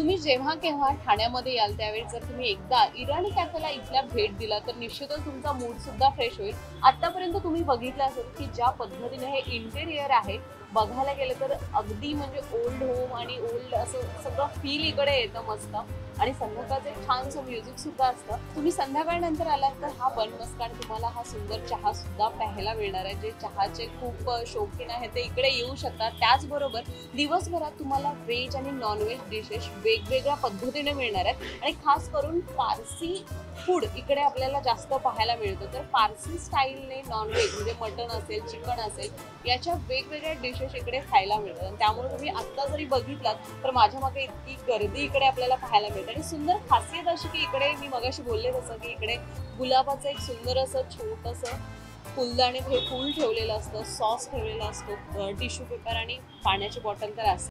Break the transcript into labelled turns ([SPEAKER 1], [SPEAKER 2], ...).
[SPEAKER 1] तुम्ही जेव्हा केव्हा ठाण्यामध्ये याल त्यावेळी जर तुम्ही एकदा इराणी कॅफेला इथल्या भेट दिला तर निश्चितच तुमचा मूड सुद्धा फ्रेश होईल. आतापर्यंत तुम्ही बघितलं असेल की ज्या पद्धतीने हे इंटेरियर आहे, बघायला गेलं तर अगदी म्हणजे ओल्ड होम आणि ओल्ड असं सगळं फील इकडे येतं मस्त. आणि संध्याकाळचं एक छानसं म्युझिक सुद्धा असतं. तुम्ही संध्याकाळनंतर आलात तर हा बनमस्का आणि तुम्हाला हा सुंदर चहा सुद्धा प्यायला मिळणार आहे. जे चहाचे खूप शौकीन आहेत ते इकडे येऊ शकतात. त्याचबरोबर दिवसभरात तुम्हाला व्हेज आणि नॉनव्हेज डिशेस वेगवेगळ्या पद्धतीने मिळणार आहेत आणि खास करून पारसी फूड इकडे आपल्याला जास्त पाहायला मिळतं. तर पारसी स्टाईलने नॉनव्हेज म्हणजे मटण असेल, चिकन असेल, याच्या वेगवेगळ्या डिशेस इकडे खायला मिळतात. आणि त्यामुळे तुम्ही आत्ता जरी बघितलात तर माझ्या मागे इतकी गर्दी इकडे आपल्याला पाहायला मिळते. आणि सुंदर खासियत अशी की इकडे मी मगाशी बोलले तसं की इकडे गुलाबाचं एक सुंदर असं छोटंसं फुलदाणीत हे फूल ठेवलेलं असतं, सॉस ठेवलेला असतो, टिश्यू पेपर आणि पाण्याची बॉटल तर असते.